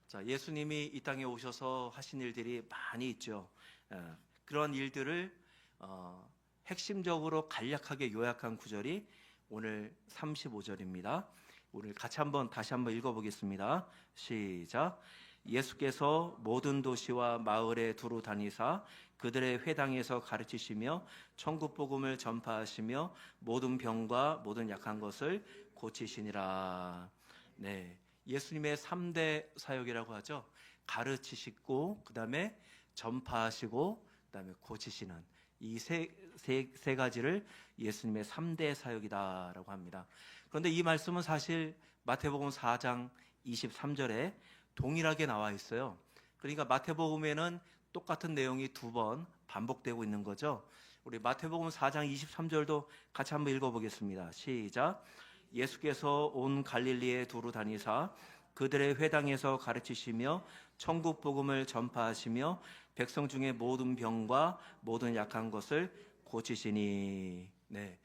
자, 예수님이 이 땅에 오셔서 하신 일들이 많이 있죠. 그런 일들을 핵심적으로 간략하게 요약한 구절이 오늘 35절입니다. 오늘 같이 다시 한번 읽어보겠습니다. 시작. 예수께서 모든 도시와 마을에 두루 다니사 그들의 회당에서 가르치시며 천국 복음을 전파하시며 모든 병과 모든 약한 것을 고치시니라. 네, 예수님의 3대 사역이라고 하죠. 가르치시고, 그 다음에 전파하시고, 그 다음에 고치시는 이 세 가지를 예수님의 3대 사역이다라고 합니다. 그런데 이 말씀은 사실 마태복음 4장 23절에 동일하게 나와 있어요. 그러니까 마태복음에는 똑같은 내용이 두 번 반복되고 있는 거죠. 우리 마태복음 4장 23절도 같이 한번 읽어보겠습니다. 시작. 예수께서 온 갈릴리에 두루 다니사 그들의 회당에서 가르치시며 천국 복음을 전파하시며 백성 중에 모든 병과 모든 약한 것을 고치시니. 네.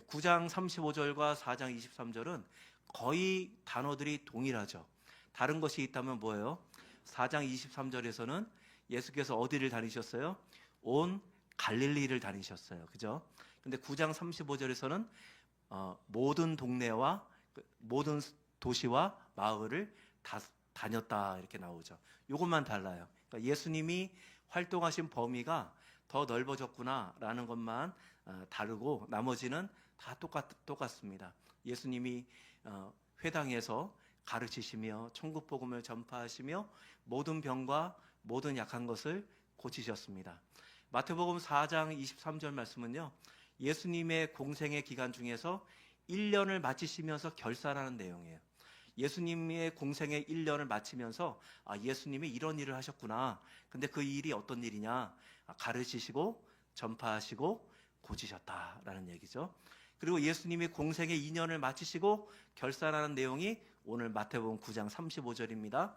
9장 35절과 4장 23절은 거의 단어들이 동일하죠. 다른 것이 있다면 뭐예요? 4장 23절에서는 예수께서 어디를 다니셨어요? 온 갈릴리를 다니셨어요. 그죠? 근데 9장 35절에서는 모든 동네와 모든 도시와 마을을 다 다녔다 이렇게 나오죠. 이것만 달라요. 그러니까 예수님이 활동하신 범위가 더 넓어졌구나라는 것만 다르고 나머지는 다 똑같습니다. 예수님이 회당에서 가르치시며 천국 복음을 전파하시며 모든 병과 모든 약한 것을 고치셨습니다. 마태복음 4장 23절 말씀은요, 예수님의 공생의 기간 중에서 1년을 마치시면서 결산하는 내용이에요. 예수님의 공생의 1년을 마치면서 예수님이 이런 일을 하셨구나. 근데 그 일이 어떤 일이냐? 가르치시고 전파하시고 고치셨다라는 얘기죠. 그리고 예수님이 공생의 2년을 마치시고 결산하는 내용이 오늘 마태복음 9장 35절입니다.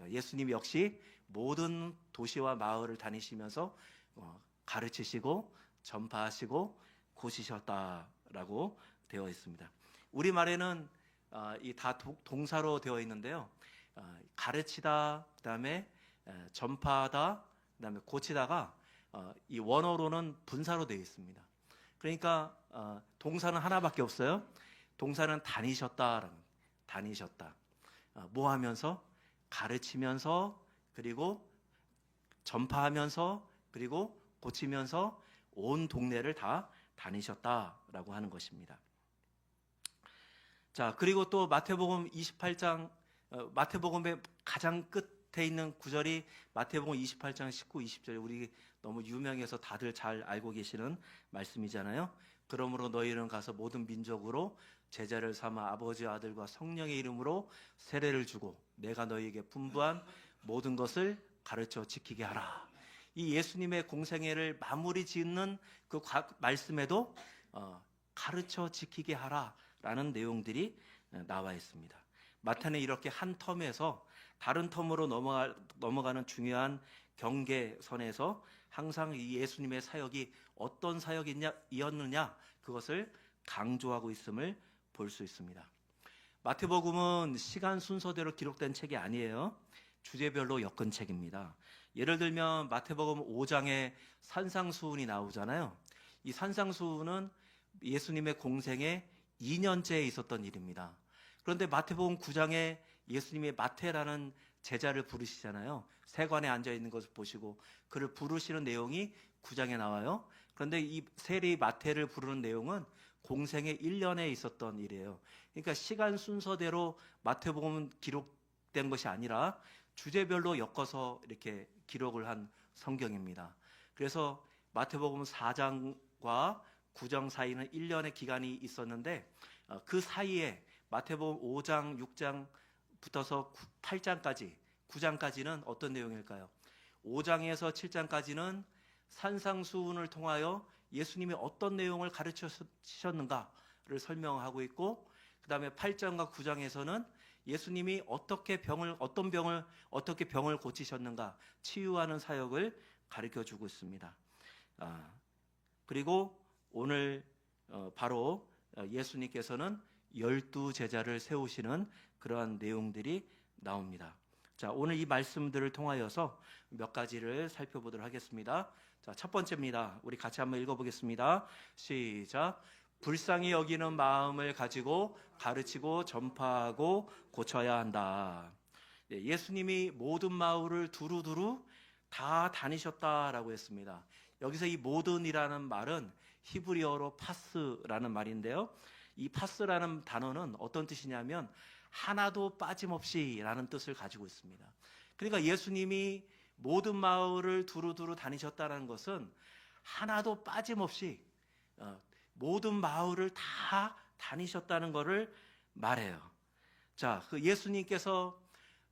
예수님 역시 모든 도시와 마을을 다니시면서 가르치시고 전파하시고 고치셨다라고 되어 있습니다. 우리말에는 이 다 동사로 되어 있는데요. 가르치다, 그다음에 전파하다, 그다음에 고치다가 이 원어로는 분사로 되어 있습니다. 그러니까 동사는 하나밖에 없어요. 동사는 다니셨다. 뭐 하면서? 가르치면서, 그리고 전파하면서, 그리고 고치면서 온 동네를 다 다니셨다라고 하는 것입니다. 자, 그리고 또 마태복음 28장, 마태복음의 가장 끝에 있는 구절이 마태복음 28장 19, 20절, 우리 너무 유명해서 다들 잘 알고 계시는 말씀이잖아요. 그러므로 너희는 가서 모든 민족으로 제자를 삼아 아버지, 아들과 성령의 이름으로 세례를 주고 내가 너희에게 분부한 모든 것을 가르쳐 지키게 하라. 이 예수님의 공생애를 마무리 짓는 그 말씀에도 가르쳐 지키게 하라라는 내용들이 나와 있습니다. 마태는 이렇게 한 텀에서 다른 텀으로 넘어가는 중요한 경계선에서 항상 이 예수님의 사역이 어떤 사역이었느냐 그것을 강조하고 있음을 볼 수 있습니다. 마태복음은 시간 순서대로 기록된 책이 아니에요. 주제별로 엮은 책입니다. 예를 들면 마태복음 5장에 산상수훈이 나오잖아요. 이 산상수훈은 예수님의 공생에 2년째에 있었던 일입니다. 그런데 마태복음 9장에 예수님이 마태라는 제자를 부르시잖아요. 세관에 앉아있는 것을 보시고 그를 부르시는 내용이 9장에 나와요. 그런데 이 세리 마태를 부르는 내용은 공생의 1년에 있었던 일이에요. 그러니까 시간 순서대로 마태복음은 기록된 것이 아니라 주제별로 엮어서 이렇게 기록을 한 성경입니다. 그래서 마태복음 4장과 9장 사이는 1년의 기간이 있었는데 그 사이에 마태복음 5장, 6장 붙어서 8장까지, 9장까지는 어떤 내용일까요? 5장에서 7장까지는 산상수훈을 통하여 예수님이 어떤 내용을 가르치셨는가를 설명하고 있고, 그 다음에 8장과 9장에서는 예수님이 어떻게 병을 고치셨는가, 치유하는 사역을 가르쳐 주고 있습니다. 그리고 오늘 바로 예수님께서는 12 제자를 세우시는 그러한 내용들이 나옵니다. 자, 오늘 이 말씀들을 통하여서 몇 가지를 살펴보도록 하겠습니다. 자, 첫 번째입니다. 우리 같이 한번 읽어보겠습니다. 시작. 불쌍히 여기는 마음을 가지고 가르치고 전파하고 고쳐야 한다. 예수님이 모든 마을을 두루두루 다 다니셨다라고 했습니다. 여기서 이 모든이라는 말은 히브리어로 파스라는 말인데요. 이 파스라는 단어는 어떤 뜻이냐면 하나도 빠짐없이라는 뜻을 가지고 있습니다. 그러니까 예수님이 모든 마을을 두루두루 다니셨다는 것은 하나도 빠짐없이 모든 마을을 다 다니셨다는 것을 말해요. 자, 그 예수님께서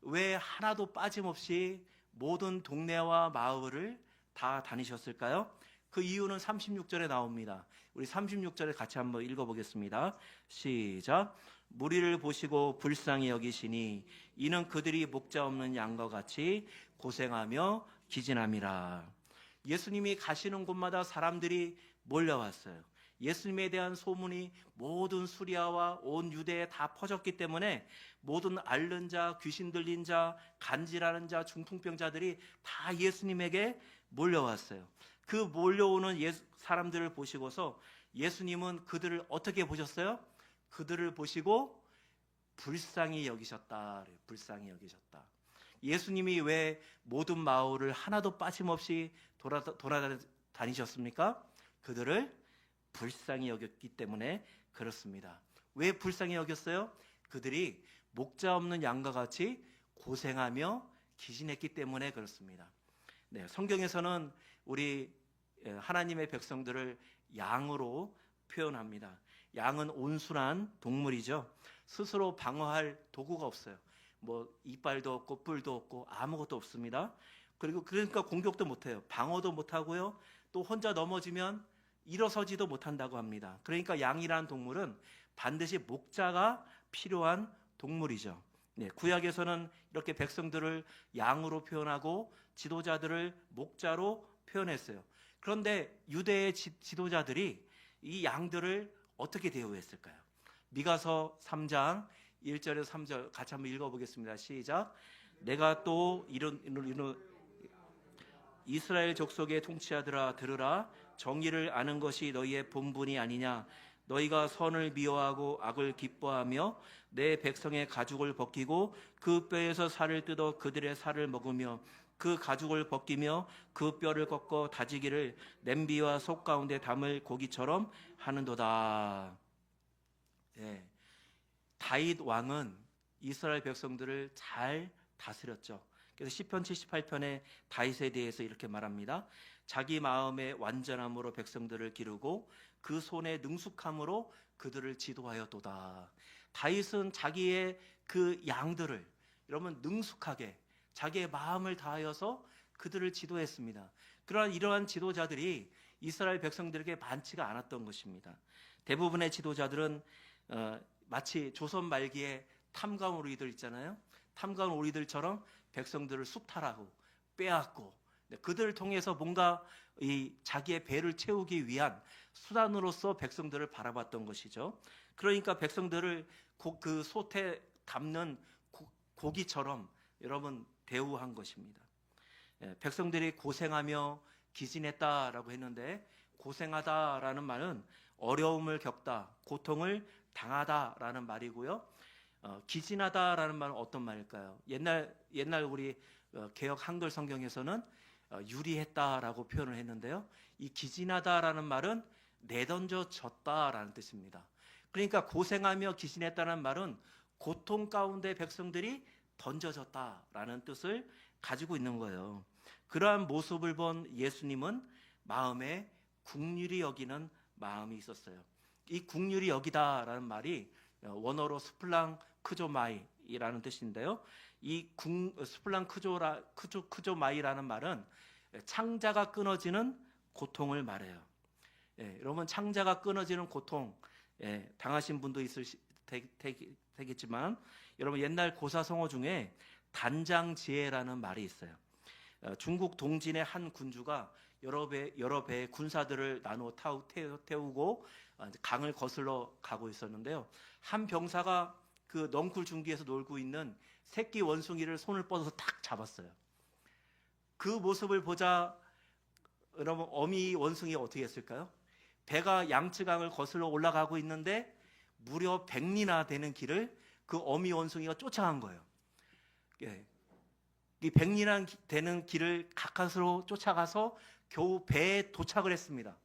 왜 하나도 빠짐없이 모든 동네와 마을을 다 다니셨을까요? 그 이유는 36절에 나옵니다. 우리 36절에 같이 한번 읽어보겠습니다. 시작. 무리를 보시고 불쌍히 여기시니 이는 그들이 목자 없는 양과 같이 고생하며 기진함이라. 예수님이 가시는 곳마다 사람들이 몰려왔어요. 예수님에 대한 소문이 모든 수리아와 온 유대에 다 퍼졌기 때문에 모든 앓는 자, 귀신 들린 자, 간질하는 자, 중풍병자들이 다 예수님에게 몰려왔어요. 그 몰려오는 사람들을 보시고서 예수님은 그들을 어떻게 보셨어요? 그들을 보시고 불쌍히 여기셨다. 불쌍히 여기셨다. 예수님이 왜 모든 마을을 하나도 빠짐없이 돌아다니셨습니까? 그들을 불쌍히 여겼기 때문에 그렇습니다. 왜 불쌍히 여겼어요? 그들이 목자 없는 양과 같이 고생하며 기진했기 때문에 그렇습니다. 네, 성경에서는 우리 하나님의 백성들을 양으로 표현합니다. 양은 온순한 동물이죠. 스스로 방어할 도구가 없어요. 뭐 이빨도 없고 뿔도 없고 아무것도 없습니다. 그러니까 공격도 못해요. 방어도 못하고요. 또 혼자 넘어지면 일어서지도 못한다고 합니다. 그러니까 양이라는 동물은 반드시 목자가 필요한 동물이죠. 네, 구약에서는 이렇게 백성들을 양으로 표현하고 지도자들을 목자로 표현했어요. 그런데 유대의 지도자들이 이 양들을 어떻게 대우했을까요? 미가서 3장 1절에서 3절 같이 한번 읽어보겠습니다. 시작. 내가 또 이런 이스라엘 족속의 통치하들아 들으라. 정의를 아는 것이 너희의 본분이 아니냐. 너희가 선을 미워하고 악을 기뻐하며 내 백성의 가죽을 벗기고 그 뼈에서 살을 뜯어 그들의 살을 먹으며 그 가죽을 벗기며 그 뼈를 꺾어 다지기를 냄비와 속 가운데 담을 고기처럼 하는도다. 네. 다윗 왕은 이스라엘 백성들을 잘 다스렸죠. 그래서 시편 78편에 다윗에 대해서 이렇게 말합니다. 자기 마음의 완전함으로 백성들을 기르고 그 손의 능숙함으로 그들을 지도하였도다. 다윗은 자기의 그 양들을 여러분 능숙하게 자기의 마음을 다하여서 그들을 지도했습니다. 그러나 이러한 지도자들이 이스라엘 백성들에게 많지가 않았던 것입니다. 대부분의 지도자들은 마치 조선 말기에 탐관 오리들 있잖아요. 탐관 오리들처럼 백성들을 수탈하고 빼앗고 그들을 통해서 뭔가 이 자기의 배를 채우기 위한 수단으로서 백성들을 바라봤던 것이죠. 그러니까 백성들을 그 솥에 담는 고기처럼 여러분 대우한 것입니다. 백성들이 고생하며 기진했다라고 했는데 고생하다라는 말은 어려움을 겪다, 고통을 당하다라는 말이고요. 기진하다라는 말은 어떤 말일까요? 옛날 우리 개역 한글 성경에서는 유리했다라고 표현을 했는데요. 이 기진하다라는 말은 내던져졌다라는 뜻입니다. 그러니까 고생하며 기진했다는 말은 고통 가운데 백성들이 던져졌다라는 뜻을 가지고 있는 거예요. 그러한 모습을 본 예수님은 마음에 긍휼히 여기는 마음이 있었어요. 이 긍휼히 여기다라는 말이 원어로 스플랑 크조마이라는 뜻인데요. 이 스플랑 크조마이라는 말은 창자가 끊어지는 고통을 말해요. 여러분 창자가 끊어지는 고통 당하신 분도 되겠지만 여러분 옛날 고사성어 중에 단장지혜라는 말이 있어요. 중국 동진의 한 군주가 여러 배의 군사들을 나누어 태우고 강을 거슬러 가고 있었는데요. 한 병사가 그 넝쿨 중기에서 놀고 있는 새끼 원숭이를 손을 뻗어서 탁 잡았어요. 그 모습을 보자 여러분 어미 원숭이가 어떻게 했을까요? 배가 양쯔강을 거슬러 올라가고 있는데 무려 100리나 되는 길을 그 어미 원숭이가 쫓아간 거예요. 예. 이 100리나 되는 길을 가까스로 쫓아가서 겨우 배에 도착을 했습니다.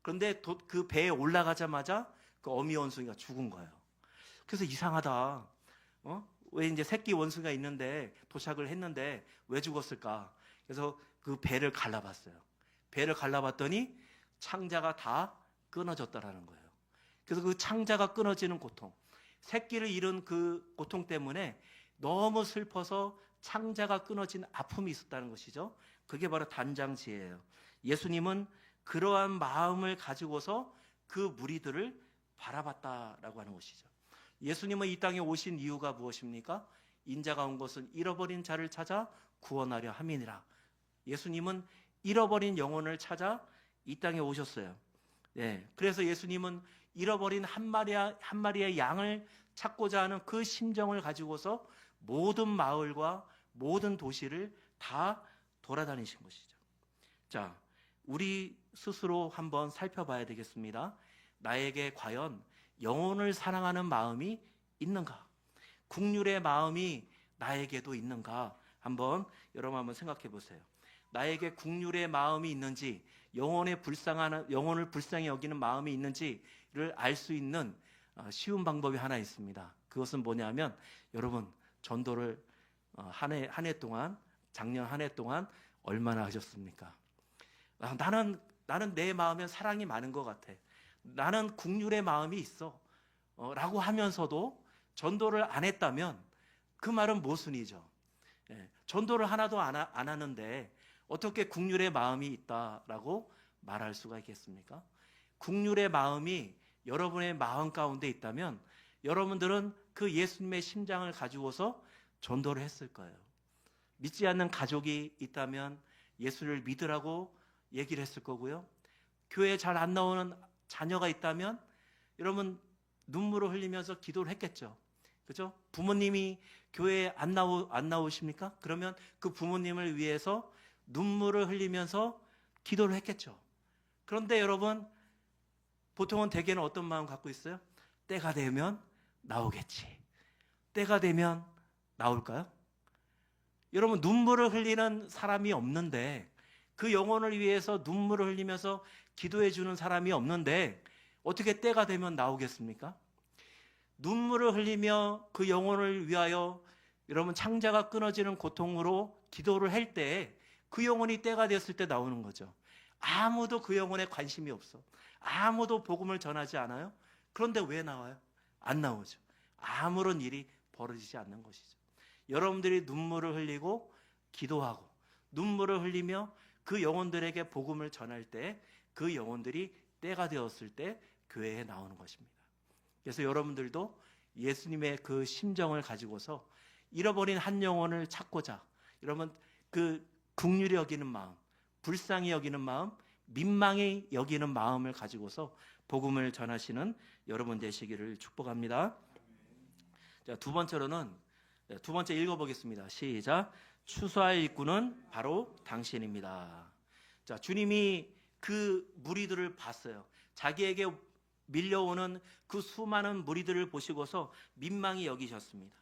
그런데 그 배에 올라가자마자 그 어미 원숭이가 죽은 거예요. 그래서 이상하다. 왜 이제 새끼 원숭이가 있는데 도착을 했는데 왜 죽었을까? 그래서 그 배를 갈라봤어요. 배를 갈라봤더니 창자가 다 끊어졌다라는 거예요. 그래서 그 창자가 끊어지는 고통, 새끼를 잃은 그 고통 때문에 너무 슬퍼서 창자가 끊어진 아픔이 있었다는 것이죠. 그게 바로 단장지예요. 예수님은 그러한 마음을 가지고서 그 무리들을 바라봤다라고 하는 것이죠. 예수님은 이 땅에 오신 이유가 무엇입니까? 인자가 온 것은 잃어버린 자를 찾아 구원하려 함이니라. 예수님은 잃어버린 영혼을 찾아 이 땅에 오셨어요. 네, 그래서 예수님은 잃어버린 한 마리의 양을 찾고자 하는 그 심정을 가지고서 모든 마을과 모든 도시를 다 돌아다니신 것이죠. 자, 우리 스스로 한번 살펴봐야 되겠습니다. 나에게 과연 영혼을 사랑하는 마음이 있는가? 국률의 마음이 나에게도 있는가? 여러분 한번 생각해 보세요. 나에게 국률의 마음이 있는지, 영혼을 불쌍히 여기는 마음이 있는지를 알 수 있는 쉬운 방법이 하나 있습니다. 그것은 뭐냐면 여러분 전도를 한 해 동안, 작년 한 해 동안 얼마나 하셨습니까? 나는 내 마음에 사랑이 많은 것 같아. 나는 국률의 마음이 있어. 라고 하면서도 전도를 안 했다면 그 말은 모순이죠. 예, 전도를 하나도 안 하는데 어떻게 국률의 마음이 있다라고 말할 수가 있겠습니까? 국률의 마음이 여러분의 마음 가운데 있다면 여러분들은 그 예수님의 심장을 가지고서 전도를 했을 거예요. 믿지 않는 가족이 있다면 예수를 믿으라고 얘기를 했을 거고요. 교회에 잘 안 나오는 자녀가 있다면 여러분 눈물을 흘리면서 기도를 했겠죠. 그죠? 부모님이 교회에 안 나오십니까? 그러면 그 부모님을 위해서 눈물을 흘리면서 기도를 했겠죠. 그런데 여러분 보통은 대개는 어떤 마음 갖고 있어요? 때가 되면 나오겠지. 때가 되면 나올까요? 여러분 눈물을 흘리는 사람이 없는데, 그 영혼을 위해서 눈물을 흘리면서 기도해 주는 사람이 없는데 어떻게 때가 되면 나오겠습니까? 눈물을 흘리며 그 영혼을 위하여 여러분 창자가 끊어지는 고통으로 기도를 할 때 그 영혼이 때가 됐을 때 나오는 거죠. 아무도 그 영혼에 관심이 없어. 아무도 복음을 전하지 않아요. 그런데 왜 나와요? 안 나오죠. 아무런 일이 벌어지지 않는 것이죠. 여러분들이 눈물을 흘리고 기도하고 눈물을 흘리며 그 영혼들에게 복음을 전할 때 그 영혼들이 때가 되었을 때 교회에 나오는 것입니다. 그래서 여러분들도 예수님의 그 심정을 가지고서 잃어버린 한 영혼을 찾고자, 여러분 그 긍휼히 여기는 마음, 불쌍히 여기는 마음, 민망히 여기는 마음을 가지고서 복음을 전하시는 여러분 되시기를 축복합니다. 자, 두 번째 읽어보겠습니다. 시작. 추수할 일꾼은 바로 당신입니다. 자, 주님이 그 무리들을 봤어요. 자기에게 밀려오는 그 수많은 무리들을 보시고서 민망히 여기셨습니다.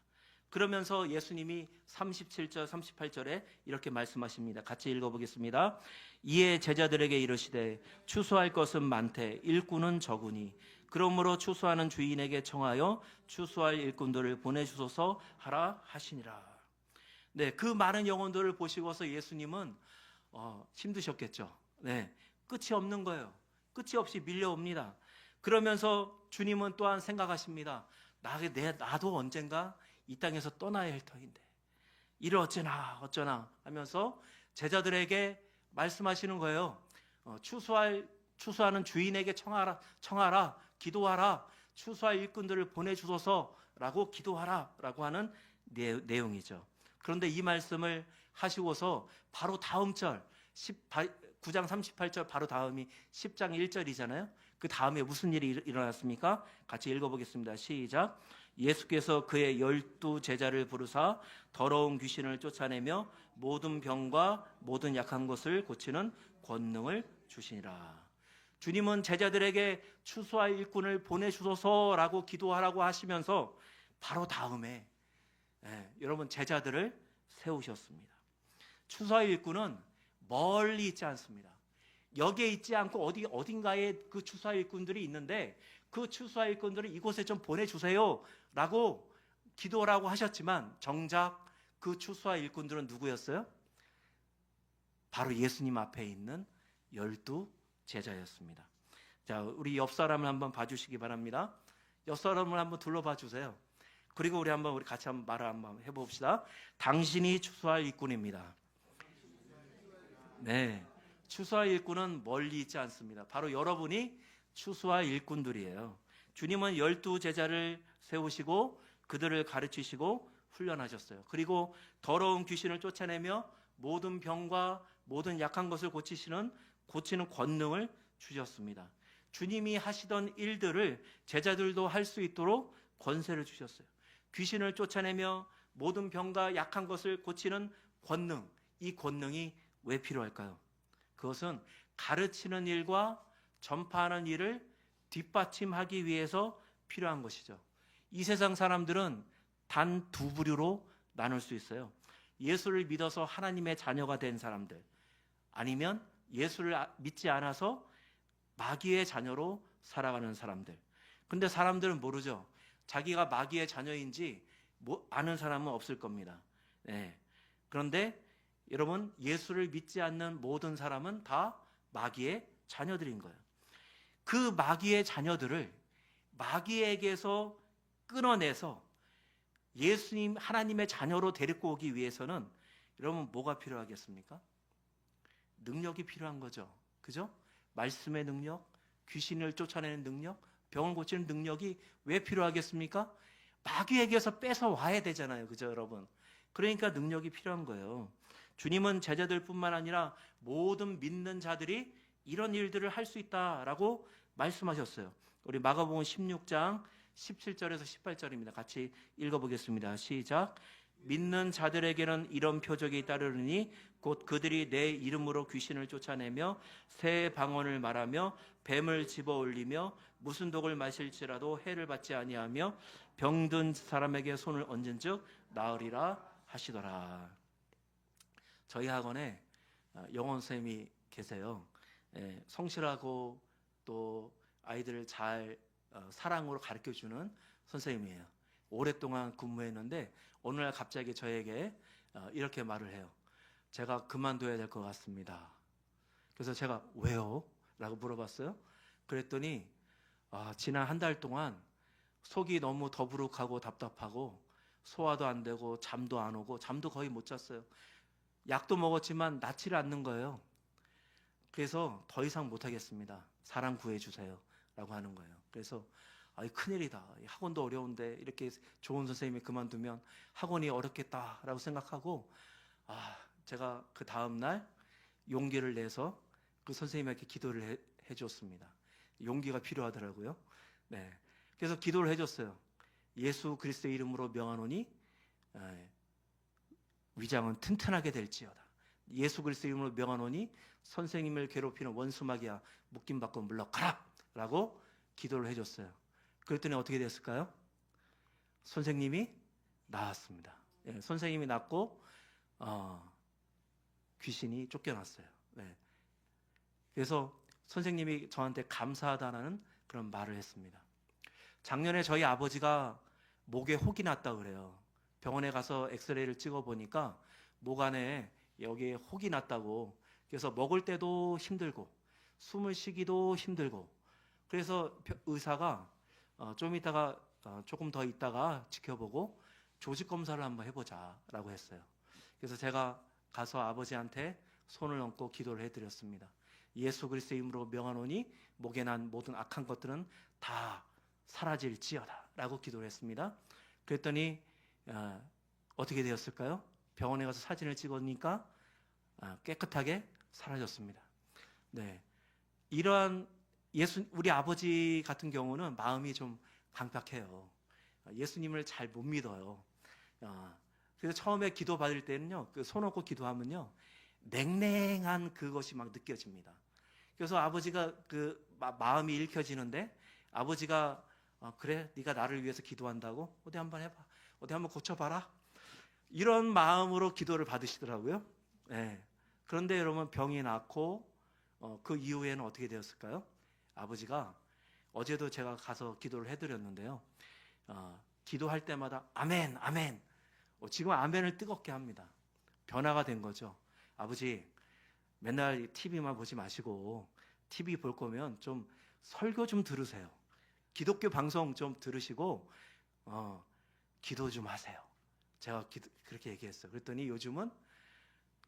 그러면서 예수님이 37절, 38절에 이렇게 말씀하십니다. 같이 읽어보겠습니다. 이에 제자들에게 이르시되 추수할 것은 많되 일꾼은 적으니 그러므로 추수하는 주인에게 청하여 추수할 일꾼들을 보내주소서 하라 하시니라. 네, 그 많은 영혼들을 보시고서 예수님은 힘드셨겠죠. 네, 끝이 없는 거예요. 끝이 없이 밀려옵니다. 그러면서 주님은 또한 생각하십니다. 나도 언젠가 이 땅에서 떠나야 할 터인데 이를 어쩌나 하면서 제자들에게 말씀하시는 거예요. 추수하는 주인에게 청하라, 기도하라, 추수할 일꾼들을 보내주소서라고 기도하라라고 하는 내용이죠. 그런데 이 말씀을 하시고서 바로 다음 절 9장 38절 바로 다음이 10장 1절이잖아요. 그 다음에 무슨 일이 일어났습니까? 같이 읽어보겠습니다. 시작. 예수께서 그의 12제자를 부르사 더러운 귀신을 쫓아내며 모든 병과 모든 약한 것을 고치는 권능을 주시니라. 주님은 제자들에게 추수할 일꾼을 보내주소서라고 기도하라고 하시면서 바로 다음에 여러분 제자들을 세우셨습니다. 추수할 일꾼은 멀리 있지 않습니다. 여기에 있지 않고 어딘가에 그 추수할 일꾼들이 있는데 그 추수할 일꾼들을 이곳에 좀 보내주세요 라고 기도라고 하셨지만 정작 그 추수할 일꾼들은 누구였어요? 바로 예수님 앞에 있는 12제자였습니다. 자, 우리 옆 사람을 한번 봐주시기 바랍니다. 옆 사람을 한번 둘러봐 주세요. 그리고 우리 같이 한번 말을 한번 해봅시다. 당신이 추수할 일꾼입니다. 네, 추수할 일꾼은 멀리 있지 않습니다. 바로 여러분이 추수할 일꾼들이에요. 주님은 12제자를 세우시고 그들을 가르치시고 훈련하셨어요. 그리고 더러운 귀신을 쫓아내며 모든 병과 모든 약한 것을 고치는 권능을 주셨습니다. 주님이 하시던 일들을 제자들도 할 수 있도록 권세를 주셨어요. 귀신을 쫓아내며 모든 병과 약한 것을 고치는 권능, 이 권능이 왜 필요할까요? 그것은 가르치는 일과 전파하는 일을 뒷받침하기 위해서 필요한 것이죠. 이 세상 사람들은 단 두 부류로 나눌 수 있어요. 예수를 믿어서 하나님의 자녀가 된 사람들, 아니면 예수를 믿지 않아서 마귀의 자녀로 살아가는 사람들. 근데 사람들은 모르죠. 자기가 마귀의 자녀인지 아는 사람은 없을 겁니다. 네. 그런데 여러분, 예수를 믿지 않는 모든 사람은 다 마귀의 자녀들인 거예요. 그 마귀의 자녀들을 마귀에게서 끊어내서 예수님, 하나님의 자녀로 데리고 오기 위해서는 여러분 뭐가 필요하겠습니까? 능력이 필요한 거죠. 그죠? 말씀의 능력, 귀신을 쫓아내는 능력, 병을 고치는 능력이 왜 필요하겠습니까? 마귀에게서 뺏어 와야 되잖아요. 그죠, 여러분? 그러니까 능력이 필요한 거예요. 주님은 제자들뿐만 아니라 모든 믿는 자들이 이런 일들을 할 수 있다라고 말씀하셨어요. 우리 마가복음 16장 17절에서 18절입니다. 같이 읽어보겠습니다. 시작. 믿는 자들에게는 이런 표적이 따르니 곧 그들이 내 이름으로 귀신을 쫓아내며 새 방언을 말하며 뱀을 집어 올리며 무슨 독을 마실지라도 해를 받지 아니하며 병든 사람에게 손을 얹은즉 나으리라 하시더라. 저희 학원에 영어 선생님이 계세요. 성실하고 또 아이들을 잘 사랑으로 가르쳐주는 선생님이에요. 오랫동안 근무했는데 어느 날 갑자기 저에게 이렇게 말을 해요. 제가 그만둬야 될 것 같습니다. 그래서 제가 왜요? 라고 물어봤어요. 그랬더니 지난 한 달 동안 속이 너무 더부룩하고 답답하고 소화도 안 되고 잠도 안 오고 잠도 거의 못 잤어요. 약도 먹었지만 낫지를 않는 거예요. 그래서 더 이상 못하겠습니다. 사람 구해주세요 라고 하는 거예요. 그래서 큰일이다. 학원도 어려운데 이렇게 좋은 선생님이 그만두면 학원이 어렵겠다라고 생각하고 제가 그 다음날 용기를 내서 그 선생님에게 기도를 해줬습니다. 용기가 필요하더라고요. 네. 그래서 기도를 해줬어요. 예수 그리스도의 이름으로 명하노니 위장은 튼튼하게 될지어다. 예수 그리스도의 이름으로 명하노니 선생님을 괴롭히는 원수 마귀야 묶임 받고 물러가라 라고 기도를 해줬어요. 그랬더니 어떻게 됐을까요? 선생님이 나았습니다. 선생님이 낫고 귀신이 쫓겨났어요. 네. 그래서 선생님이 저한테 감사하다는 그런 말을 했습니다. 작년에 저희 아버지가 목에 혹이 났다 그래요. 병원에 가서 엑스레이를 찍어보니까 목 안에 여기에 혹이 났다고. 그래서 먹을 때도 힘들고 숨을 쉬기도 힘들고 그래서 의사가 좀 이따가 조금 더 있다가 지켜보고 조직 검사를 한번 해보자 라고 했어요. 그래서 제가 가서 아버지한테 손을 얹고 기도를 해드렸습니다. 예수 그리스도의 이름으로 명하노니 목에 난 모든 악한 것들은 다 사라질지어다 라고 기도를 했습니다. 그랬더니 어떻게 되었을까요? 병원에 가서 사진을 찍으니까 깨끗하게 사라졌습니다. 네, 이러한 우리 아버지 같은 경우는 마음이 좀 강팍해요. 예수님을 잘 못 믿어요. 그래서 처음에 기도 받을 때는요, 그 손 얹고 기도하면요, 냉랭한 그것이 막 느껴집니다. 그래서 아버지가 그 마음이 읽혀지는데, 아버지가 그래, 네가 나를 위해서 기도한다고? 어디 한번 해봐, 어디 한번 고쳐봐라, 이런 마음으로 기도를 받으시더라고요. 네. 그런데 여러분, 병이 낫고 그 이후에는 어떻게 되었을까요? 아버지가, 어제도 제가 가서 기도를 해드렸는데요, 기도할 때마다 아멘, 아멘. 지금 아멘을 뜨겁게 합니다. 변화가 된 거죠. 아버지, 맨날 TV만 보지 마시고 TV 볼 거면 좀 설교 좀 들으세요. 기독교 방송 좀 들으시고 기도 좀 하세요. 제가 그렇게 얘기했어요. 그랬더니 요즘은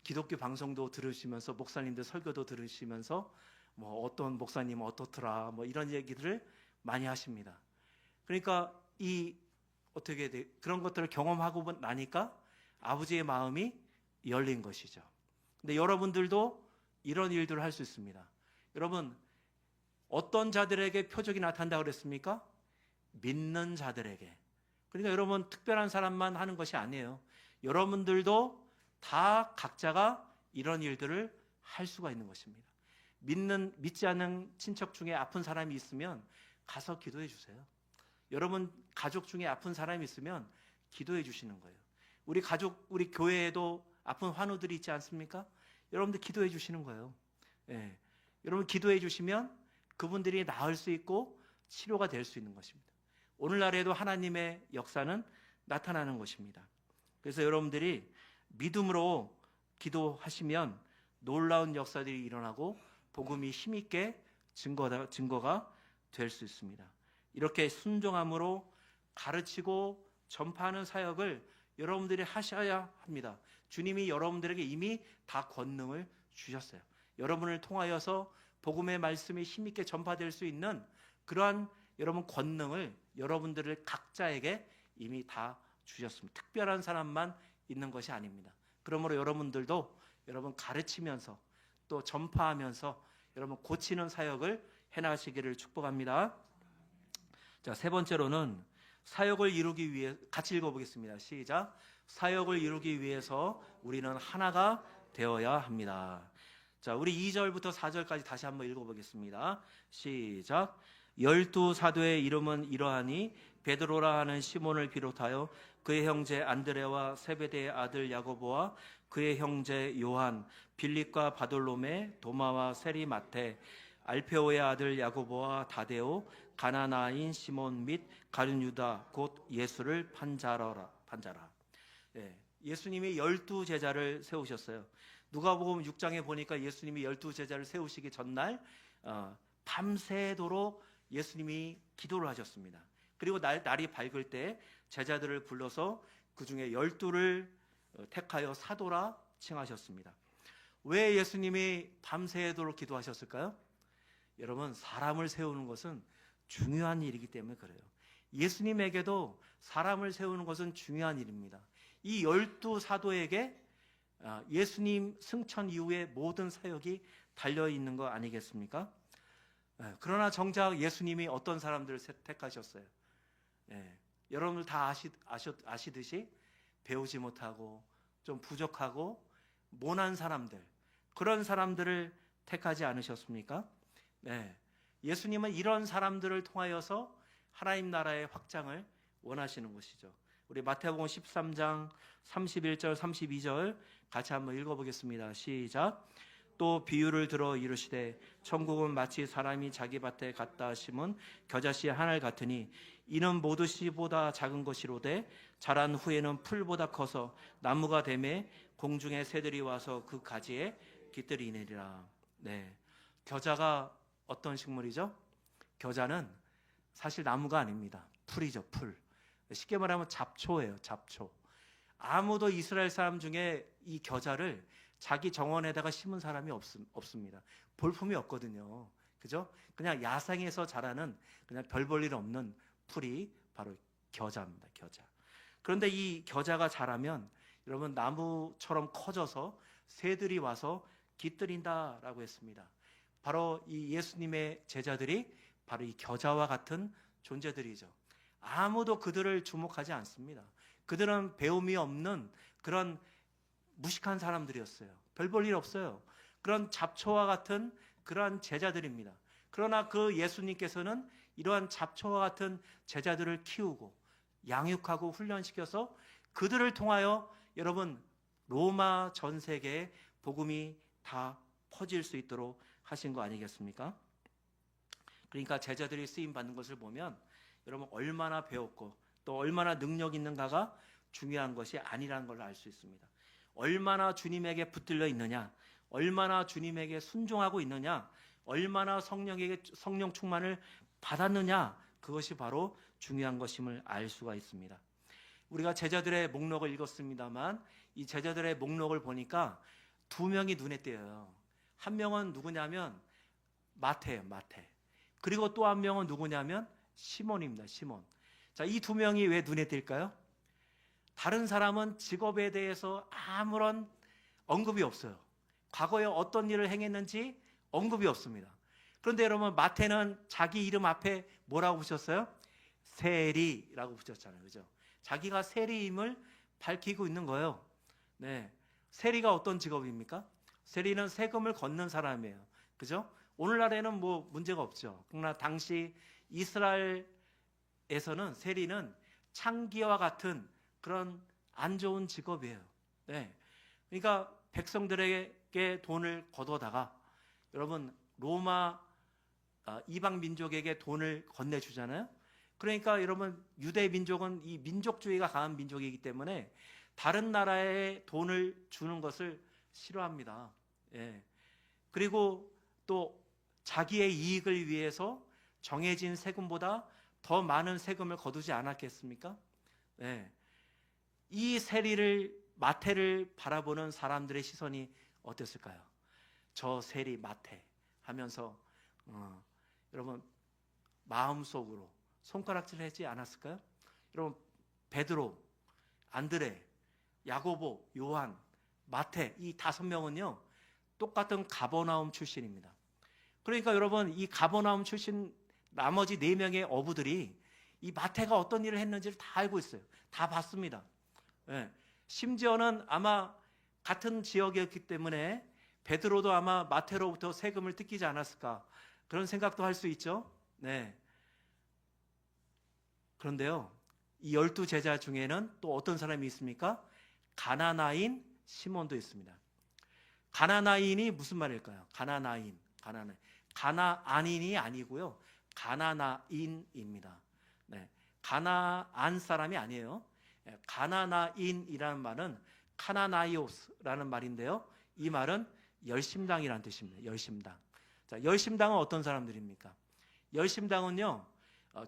기독교 방송도 들으시면서, 목사님들 설교도 들으시면서 뭐 어떤 목사님은 어떻더라, 뭐 이런 얘기들을 많이 하십니다. 그러니까 그런 것들을 경험하고 나니까 아버지의 마음이 열린 것이죠. 근데 여러분들도 이런 일들을 할 수 있습니다. 여러분, 어떤 자들에게 표적이 나타난다고 그랬습니까? 믿는 자들에게. 그러니까 여러분, 특별한 사람만 하는 것이 아니에요. 여러분들도 다 각자가 이런 일들을 할 수가 있는 것입니다. 믿지 않는 친척 중에 아픈 사람이 있으면 가서 기도해 주세요. 여러분 가족 중에 아픈 사람이 있으면 기도해 주시는 거예요. 우리 가족, 우리 교회에도 아픈 환우들이 있지 않습니까? 여러분들 기도해 주시는 거예요. 예. 여러분 기도해 주시면 그분들이 나을 수 있고 치료가 될 수 있는 것입니다. 오늘날에도 하나님의 역사는 나타나는 것입니다. 그래서 여러분들이 믿음으로 기도하시면 놀라운 역사들이 일어나고 복음이 힘있게 증거가 될 수 있습니다. 이렇게 순종함으로 가르치고 전파하는 사역을 여러분들이 하셔야 합니다. 주님이 여러분들에게 이미 다 권능을 주셨어요. 여러분을 통하여서 복음의 말씀이 힘있게 전파될 수 있는 그러한 여러분 권능을 여러분들을 각자에게 이미 다 주셨습니다. 특별한 사람만 있는 것이 아닙니다. 그러므로 여러분들도 여러분 가르치면서 또 전파하면서 여러분 고치는 사역을 해나가시기를 축복합니다. 자, 세 번째로는 사역을 이루기 위해, 같이 읽어보겠습니다. 시작. 사역을 이루기 위해서 우리는 하나가 되어야 합니다. 자, 우리 2절부터 4절까지 다시 한번 읽어보겠습니다. 시작. 12사도의 이름은 이러하니 베드로라 하는 시몬을 비롯하여 그의 형제 안드레와 세베대의 아들 야고보와 그의 형제 요한, 빌립과 바돌로메, 도마와 세리마테, 알페오의 아들 야고보와 다데오, 가나나인 시몬 및 가룟 유다 곧 예수를 판자라. 예수님이 12제자를 세우셨어요. 누가복음 6장에 보니까 예수님이 12제자를 세우시기 전날 밤새도록 예수님이 기도를 하셨습니다. 그리고 날이 밝을 때 제자들을 불러서 그 중에 12를 택하여 사도라 칭하셨습니다. 왜 예수님이 밤새도록 기도하셨을까요? 여러분, 사람을 세우는 것은 중요한 일이기 때문에 그래요. 예수님에게도 사람을 세우는 것은 중요한 일입니다. 이 12사도에게 예수님 승천 이후에 모든 사역이 달려있는 거 아니겠습니까? 그러나 정작 예수님이 어떤 사람들을 택하셨어요? 여러분들 다 아시듯이 배우지 못하고 좀 부족하고 모난 사람들, 그런 사람들을 택하지 않으셨습니까? 예수님은 이런 사람들을 통하여서 하나님 나라의 확장을 원하시는 것이죠. 우리 마태복음 13장 31절 32절 같이 한번 읽어보겠습니다. 시작. 또 비유를 들어 이르시되 천국은 마치 사람이 자기 밭에 갖다 심은 겨자씨 하나 같으니 이는 모두 씨보다 작은 것이로되 자란 후에는 풀보다 커서 나무가 되매 공중의 새들이 와서 그 가지에 깃들이니라. 겨자가 어떤 식물이죠? 겨자는 사실 나무가 아닙니다. 풀이죠, 풀. 쉽게 말하면 잡초예요, 잡초. 아무도 이스라엘 사람 중에 이 겨자를 자기 정원에다가 심은 사람이 없습니다. 볼품이 없거든요. 그죠? 그냥 야생에서 자라는 그냥 별 볼 일 없는 풀이 바로 겨자입니다, 겨자. 그런데 이 겨자가 자라면 여러분 나무처럼 커져서 새들이 와서 깃들인다라고 했습니다. 바로 이 예수님의 제자들이 바로 이 겨자와 같은 존재들이죠. 아무도 그들을 주목하지 않습니다. 그들은 배움이 없는 그런 무식한 사람들이었어요. 별 볼 일 없어요. 그런 잡초와 같은 그러한 제자들입니다. 그러나 그 예수님께서는 이러한 잡초와 같은 제자들을 키우고 양육하고 훈련시켜서 그들을 통하여 여러분 로마 전 세계에 복음이 다 퍼질 수 있도록 하신 거 아니겠습니까? 그러니까 제자들이 쓰임 받는 것을 보면 여러분 얼마나 배웠고 또 얼마나 능력 있는가가 중요한 것이 아니라는 걸 알 수 있습니다. 얼마나 주님에게 붙들려 있느냐, 얼마나 주님에게 순종하고 있느냐, 얼마나 성령 충만을 받았느냐, 그것이 바로 중요한 것임을 알 수가 있습니다. 우리가 제자들의 목록을 읽었습니다만 이 제자들의 목록을 보니까 두 명이 눈에 띄어요. 한 명은 누구냐면 마태예요, 마태. 그리고 또 한 명은 누구냐면 시몬입니다, 시몬. 자, 이 두 명이 왜 눈에 띌까요? 다른 사람은 직업에 대해서 아무런 언급이 없어요. 과거에 어떤 일을 행했는지 언급이 없습니다. 그런데 여러분 마태는 자기 이름 앞에 뭐라고 붙였어요? 세리라고 붙였잖아요. 그죠? 자기가 세리임을 밝히고 있는 거예요. 네. 세리가 어떤 직업입니까? 세리는 세금을 걷는 사람이에요. 그죠? 오늘날에는 뭐 문제가 없죠. 그러나 당시 이스라엘에서는 세리는 창기와 같은 그런 안 좋은 직업이에요. 네. 그러니까 백성들에게 돈을 걷어다가 여러분 로마 이방 민족에게 돈을 건네주잖아요. 그러니까 여러분 유대 민족은 이 민족주의가 강한 민족이기 때문에 다른 나라에 돈을 주는 것을 싫어합니다. 예. 그리고 또 자기의 이익을 위해서 정해진 세금보다 더 많은 세금을 거두지 않았겠습니까? 예. 이 세리를 마태를 바라보는 사람들의 시선이 어땠을까요? 저 세리 마태 하면서 여러분 마음속으로 손가락질하지 않았을까요? 여러분 베드로, 안드레, 야고보, 요한, 마태 이 5명은요 똑같은 가버나움 출신입니다. 그러니까 여러분 이 가버나움 출신 나머지 4명의 어부들이 이 마태가 어떤 일을 했는지를 다 알고 있어요. 다 봤습니다. 예. 심지어는 아마 같은 지역이었기 때문에 베드로도 아마 마태로부터 세금을 뜯기지 않았을까 그런 생각도 할 수 있죠. 네. 그런데요 이 12제자 중에는 또 어떤 사람이 있습니까? 가나나인 시몬도 있습니다. 가나나인이 무슨 말일까요? 가나나인. 가나안인이 아니고요 가나나인입니다. 네. 가나안 사람이 아니에요. 가나나인이라는 말은 카나나이오스라는 말인데요. 이 말은 열심당이라는 뜻입니다. 열심당. 자, 열심당은 어떤 사람들입니까? 열심당은요,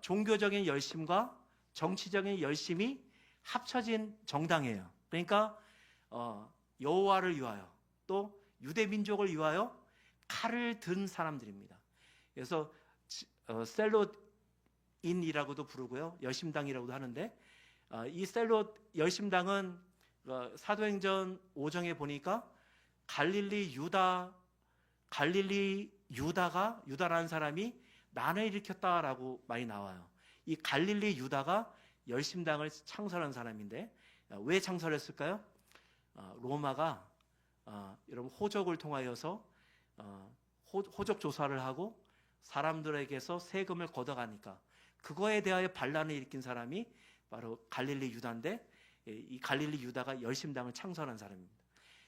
종교적인 열심과 정치적인 열심이 합쳐진 정당이에요. 그러니까 여호와를 위하여 또 유대 민족을 위하여 칼을 든 사람들입니다. 그래서 셀롯인이라고도 부르고요, 열심당이라고도 하는데 이 셀롯 열심당은 사도행전 5장에 보니까 유다라는 사람이 난을 일으켰다라고 많이 나와요. 이 갈릴리 유다가 열심당을 창설한 사람인데 왜 창설했을까요? 로마가 여러분 호적을 통하여서 호적 조사를 하고 사람들에게서 세금을 걷어가니까 그거에 대하여 반란을 일으킨 사람이 바로 갈릴리 유다인데 이 갈릴리 유다가 열심당을 창설한 사람입니다.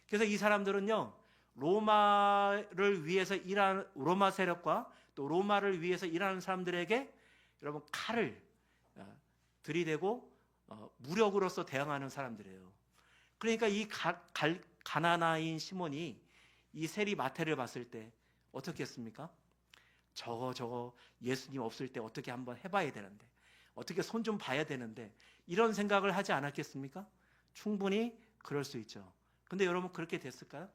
그래서 이 사람들은요 로마를 위해서 일하는 로마 세력과 또 로마를 위해서 일하는 사람들에게 여러분 칼을 들이대고 무력으로서 대항하는 사람들이에요. 그러니까 이 가나나인 시몬이 이 세리 마태를 봤을 때 어떻게 했습니까? 저거 예수님 없을 때 어떻게 한번 해봐야 되는데 어떻게 손 좀 봐야 되는데 이런 생각을 하지 않았겠습니까? 충분히 그럴 수 있죠. 근데 여러분 그렇게 됐을까요?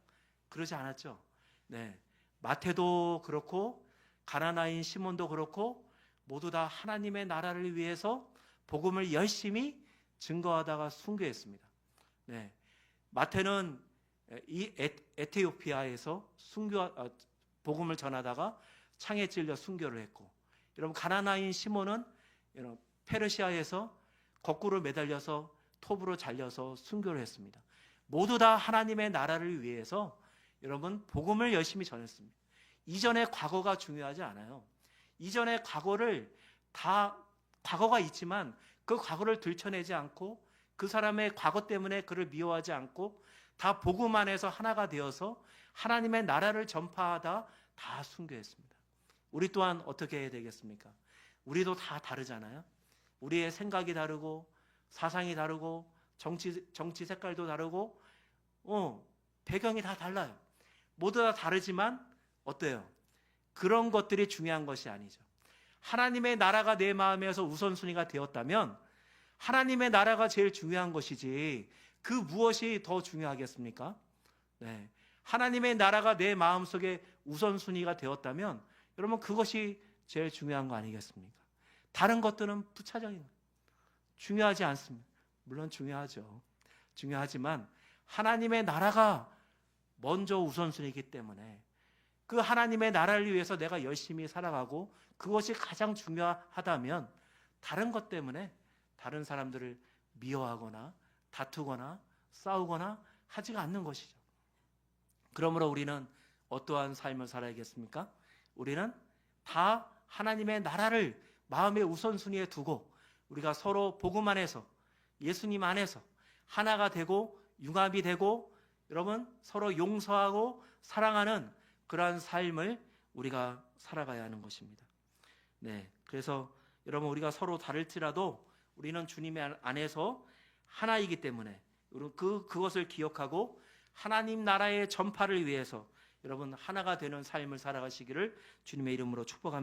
그러지 않았죠. 네, 마태도 그렇고 가나나인 시몬도 그렇고 모두 다 하나님의 나라를 위해서 복음을 열심히 증거하다가 순교했습니다. 네, 마태는 이 에티오피아에서 복음을 전하다가 창에 찔려 순교를 했고, 여러분 가나나인 시몬은 페르시아에서 거꾸로 매달려서 톱으로 잘려서 순교를 했습니다. 모두 다 하나님의 나라를 위해서 여러분 복음을 열심히 전했습니다. 이전의 과거가 중요하지 않아요. 이전의 과거를 다 과거가 있지만 그 과거를 들춰내지 않고 그 사람의 과거 때문에 그를 미워하지 않고 다 복음 안에서 하나가 되어서 하나님의 나라를 전파하다 다 순교했습니다. 우리 또한 어떻게 해야 되겠습니까? 우리도 다 다르잖아요. 우리의 생각이 다르고 사상이 다르고 정치 색깔도 다르고 배경이 다 달라요. 모두 다 다르지만 어때요? 그런 것들이 중요한 것이 아니죠. 하나님의 나라가 내 마음에서 우선순위가 되었다면 하나님의 나라가 제일 중요한 것이지 그 무엇이 더 중요하겠습니까? 네. 하나님의 나라가 내 마음속에 우선순위가 되었다면 여러분 그것이 제일 중요한 거 아니겠습니까? 다른 것들은 부차적인 거예요. 중요하지 않습니다. 물론 중요하죠. 중요하지만 하나님의 나라가 먼저 우선순위이기 때문에 그 하나님의 나라를 위해서 내가 열심히 살아가고 그것이 가장 중요하다면 다른 것 때문에 다른 사람들을 미워하거나 다투거나 싸우거나 하지가 않는 것이죠. 그러므로 우리는 어떠한 삶을 살아야겠습니까? 우리는 다 하나님의 나라를 마음의 우선순위에 두고 우리가 서로 복음 안에서 예수님 안에서 하나가 되고 융합이 되고 여러분 서로 용서하고 사랑하는 그러한 삶을 우리가 살아가야 하는 것입니다. 네, 그래서 여러분 우리가 서로 다를지라도 우리는 주님의 안에서 하나이기 때문에 그것을 기억하고 하나님 나라의 전파를 위해서 여러분 하나가 되는 삶을 살아가시기를 주님의 이름으로 축복합니다.